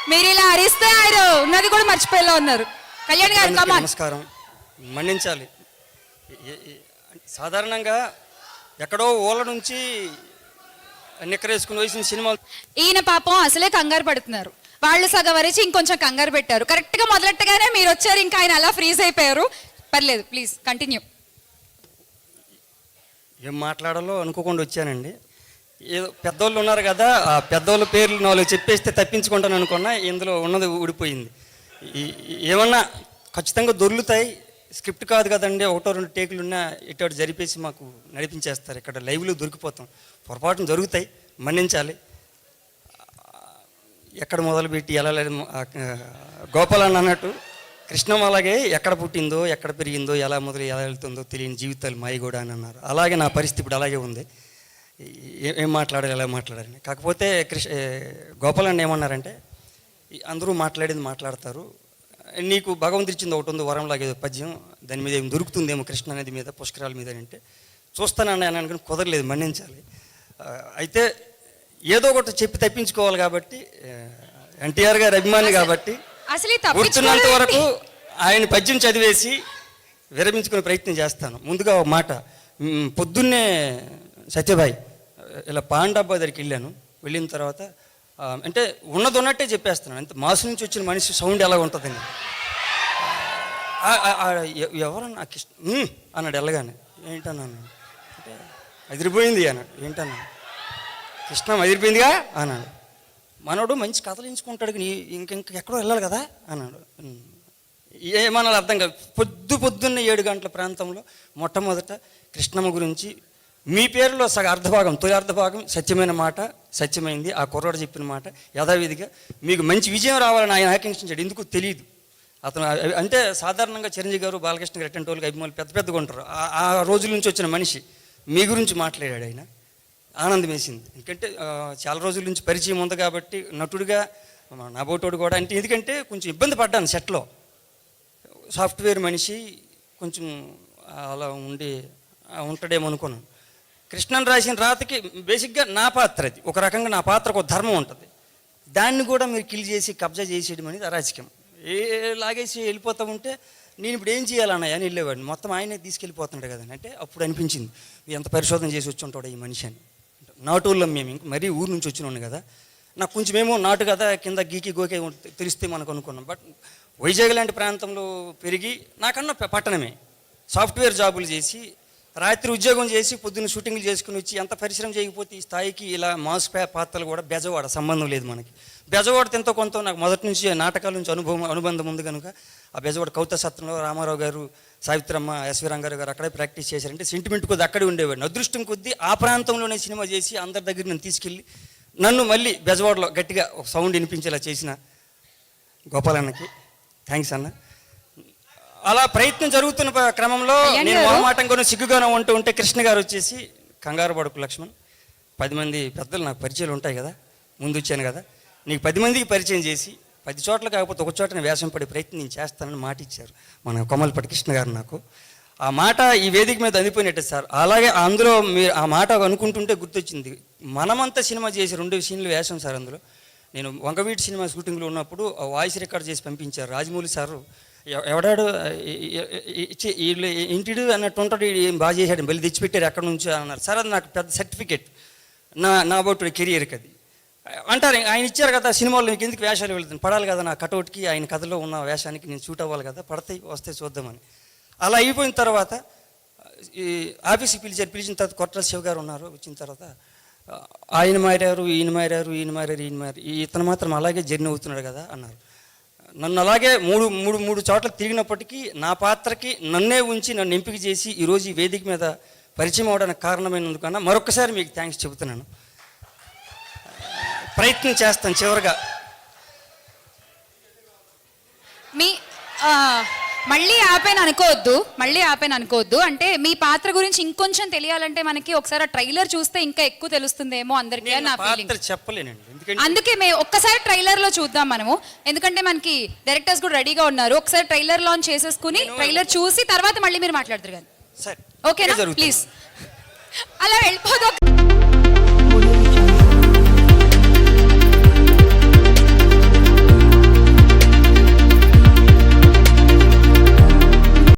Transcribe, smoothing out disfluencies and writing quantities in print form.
మీరు ఇలా అరిస్తే ఆయన ఉన్నది కూడా మర్చిపోయేలా ఉన్నారు. కళ్యాణ్ గారు అందరికీ కమాన్. నమస్కారం. మన్నించాలి. సాధారణంగా ఎక్కడో ఊళ్ళ నుంచి నిక్కరేసుకుని వేసిన సినిమాలు ఈయన పాపం అసలే కంగారు పడుతున్నారు. వాళ్ళు సగం వరిచి ఇంకొంచెం కంగారు పెట్టారు. కరెక్ట్ గా మొదలెట్టగానే మీరు వచ్చారు, ఇంకా ఆయన అలా ఫ్రీజ్ అయిపోయారు. పర్లేదు, ప్లీజ్ కంటిన్యూ. ఏం మాట్లాడాలో అనుకోకుండా వచ్చానండి. ఏదో పెద్దోళ్ళు ఉన్నారు కదా, ఆ పెద్దోళ్ళ పేర్లు నాలుగు చెప్పేస్తే తప్పించుకుంటాను అనుకున్నా, ఇందులో ఉన్నది ఊడిపోయింది. ఏమన్నా ఖచ్చితంగా దొర్లుతాయి. స్క్రిప్ట్ కాదు కదండి, ఒకటో రెండు టేకులు ఉన్నా ఇటు జరిపేసి మాకు నడిపించేస్తారు. ఇక్కడ లైవ్లో దొరికిపోతాం, పొరపాటున జరుగుతాయి, మన్నించాలి. ఎక్కడ మొదలుపెట్టి ఎలా లేదు. గోపాలన్న అన్నట్టు కృష్ణం అలాగే ఎక్కడ పుట్టిందో, ఎక్కడ పెరిగిందో, ఎలా మొదలు ఎలా వెళ్తుందో తెలియని జీవితాలు మాయి కూడా అని అన్నారు. అలాగే నా పరిస్థితి ఇప్పుడు అలాగే ఉంది. ఏం మాట్లాడాలి, ఎలా మాట్లాడాలని. కాకపోతే గోపాలన్న ఏమన్నారంటే, అందరూ మాట్లాడేది మాట్లాడతారు, నీకు భగవంతుడు ఇచ్చింది ఒకటి ఉంది వరంలాగే పద్యం, దాని మీద ఏం దొరుకుతుందేమో కృష్ణ అనేది మీద, పుష్కరాల మీద అంటే చూస్తానని అని అనుకుని కుదరలేదు, మన్నించాలి. అయితే ఏదో ఒకటి చెప్పి తప్పించుకోవాలి కాబట్టి, ఎన్టీఆర్ గారి అభిమాని కాబట్టి గుర్తున్నంత వరకు ఆయన పద్యం చదివేసి విరమించుకునే ప్రయత్నం చేస్తాను. ముందుగా ఒక మాట, పొద్దున్నే సత్యభాయ్ ఇలా పాండాబ్బా దగ్గరికి వెళ్ళాను. వెళ్ళిన తర్వాత అంటే ఉన్నది ఉన్నట్టే చెప్పేస్తున్నాను. అంతే, మాసు నుంచి వచ్చిన మనిషి సౌండ్ ఎలా ఉంటుందని. ఎవరన్నా కృష్ణ అన్నాడు వెళ్ళగానే. ఏంటన్నాను అంటే అదిరిపోయింది అన్నాడు. ఏంటన్నాడు, కృష్ణ అదిరిపోయిందిగా అన్నాడు. మనోడు మంచి కథలు ఎంచుకుంటాడు, ఇంకెక్కడో వెళ్ళాలి కదా అన్నాడు. ఏమన్నా అర్థం కాదు. పొద్దున్న 7 గంటల ప్రాంతంలో మొట్టమొదట కృష్ణమ్మ గురించి మీ పేరులో సగ అర్ధభాగం, తొలి అర్ధభాగం సత్యమైన మాట, సత్యమైంది. ఆ కుర్రాడు చెప్పిన మాట యథావిధిగా మీకు మంచి విజయం రావాలని ఆయన ఆకాంక్షించాడు. ఎందుకు తెలియదు అతను. అంటే సాధారణంగా చిరంజీవి గారు, బాలకృష్ణ గారు ఎట్టంటి వాళ్ళకి అభిమానులు పెద్దగా ఉంటారు. ఆ రోజుల నుంచి వచ్చిన మనిషి మీ గురించి మాట్లాడాడు. ఆయన ఆనందం వేసింది. ఎందుకంటే చాలా రోజుల నుంచి పరిచయం ఉంది కాబట్టి నటుడిగా నాబోటోడు కూడా. అంటే ఎందుకంటే కొంచెం ఇబ్బంది పడ్డాను సెట్లో. సాఫ్ట్వేర్ మనిషి కొంచెం అలా ఉంటాడేమో అనుకున్నాను. కృష్ణన్ రాసిన రాతకి బేసిక్గా నా పాత్ర అది. ఒక రకంగా నా పాత్రకు ఒక ధర్మం ఉంటుంది. దాన్ని కూడా మీరు కిల్ చేసి కబ్జా చేసేయడం అనేది అరాచకం. లాగేసి వెళ్ళిపోతూ ఉంటే నేను ఇప్పుడు ఏం చేయాలన్నాయా అని వెళ్ళేవాడిని. మొత్తం ఆయనే తీసుకెళ్ళిపోతున్నాడు కదండి. అంటే అప్పుడు అనిపించింది, ఎంత పరిశోధన చేసి వచ్చి ఉంటాడు ఈ మనిషి అని. నాటోళ్ళం మేము, ఇంక మరీ ఊరు నుంచి వచ్చినాను కదా, నాకు కొంచెమేమో నాటు కదా, కింద గీకి గోకే తెలిస్తే మనకు అనుకున్నాం. బట్ వైజాగ్ లాంటి ప్రాంతంలో పెరిగి నాకన్నా పట్టణమే సాఫ్ట్వేర్ జాబులు చేసి, రాత్రి ఉద్యోగం చేసి, పొద్దున్న షూటింగ్లు చేసుకుని వచ్చి ఎంత పరిశ్రమ చేయకపోతే ఈ స్థాయికి ఇలా మాస్ పాత్రలు కూడా బెజవాడ సంబంధం లేదు మనకి. బెజవాడ ఎంతో కొంత నాకు మొదటి నుంచి నాటకాల నుంచి అనుబంధం ఉంది కనుక ఆ బెజవాడ కౌత సత్రంలో రామారావు గారు, సావిత్రమ్మ, ఎస్వి రంగారావు గారు అక్కడే ప్రాక్టీస్ చేశారంటే సెంటిమెంట్ కొద్ది అక్కడే ఉండేవాడిని. అదృష్టం కొద్దీ ఆ ప్రాంతంలోనే సినిమా చేసి అందరి దగ్గర నన్ను తీసుకెళ్ళి నన్ను మళ్ళీ బెజవాడలో గట్టిగా ఒక సౌండ్ వినిపించేలా చేసిన గోపాలన్నకి థ్యాంక్స్ అన్న. అలా ప్రయత్నం జరుగుతున్న క్రమంలో నేను మొహమాటంగానూ సిగ్గుగానూ ఉంటే కృష్ణ గారు వచ్చేసి, కంగారు పడుకు లక్ష్మణ్, 10 మంది పెద్దలు నాకు పరిచయాలు ఉంటాయి కదా, ముందు వచ్చాను కదా, నీకు 10 మందికి పరిచయం చేసి 10 చోట్ల కాకపోతే ఒక చోట వేషం పడే ప్రయత్నం నేను చేస్తానని మాట ఇచ్చారు మన కొమ్మలపాటి కృష్ణ గారు నాకు. ఆ మాట ఈ వేదిక మీద అందిపోయినట్టే సార్. అలాగే అందులో మీరు ఆ మాట అనుకుంటుంటే గుర్తొచ్చింది, మనమంతా సినిమా చేసి 2 సీన్లు వేషం సార్. అందులో నేను వంగవీటి సినిమా షూటింగ్లో ఉన్నప్పుడు వాయిస్ రికార్డ్ చేసి పంపించారు రాజమౌళి సారు. ఎవడాడు ఇంటిడు అన్నట్టు ఉంటాడు, ఏం బాగా చేశాడు, మళ్ళీ తెచ్చిపెట్టారు ఎక్కడి నుంచో అన్నారు సార్. అది నాకు పెద్ద సర్టిఫికేట్ నా అబౌట్ కెరియర్కి అది అంటారు. ఆయన ఇచ్చారు కదా సినిమాలో, నీకు ఎందుకు వేషాలు వెళ్తుంది, పడాలి కదా నా కటౌట్కి, ఆయన కథలో ఉన్న వేషానికి నేను షూట్ అవ్వాలి కదా, పడతాయి వస్తే చూద్దామని. అలా అయిపోయిన తర్వాత ఈ ఆఫీస్కి పిలిచిన తర్వాత కొట్ల శివ గారు ఉన్నారు. వచ్చిన తర్వాత ఆయన మారారు, ఈయన మారారు, ఇతను మాత్రం అలాగే జర్నీ అవుతున్నాడు కదా అన్నారు. నన్ను అలాగే మూడు చోట్ల తిరిగినప్పటికీ నా పాత్రకి నన్నే ఉంచి నన్ను ఎంపిక చేసి ఈరోజు ఈ వేదిక మీద పరిచయం అవడానికి కారణమైనందుకన్నా మరొకసారి మీకు థ్యాంక్స్ చెబుతున్నాను. ప్రయత్నం చేస్తాను చివరిగా. మళ్ళీ ఆపేను అనుకోవద్దు. అంటే మీ పాత్ర గురించి ఇంకొంచెం తెలియాలంటే మనకి ఒకసారి ట్రైలర్ చూస్తే ఇంకా ఎక్కువ తెలుస్తుందేమో అందరికీ నా ఫీలింగ్. చెప్పలేనండి, అందుకే మేము ఒక్కసారి ట్రైలర్ లో చూద్దాం మనము. ఎందుకంటే మనకి డైరెక్టర్స్ కూడా రెడీగా ఉన్నారు. ఒకసారి ట్రైలర్ లాంచ్ చేసేసుకుని ట్రైలర్ చూసి తర్వాత మళ్ళీ మీరు మాట్లాడతారు కానీ, ఓకేనా? ప్లీజ్ అలా వెళ్ళిపోదు.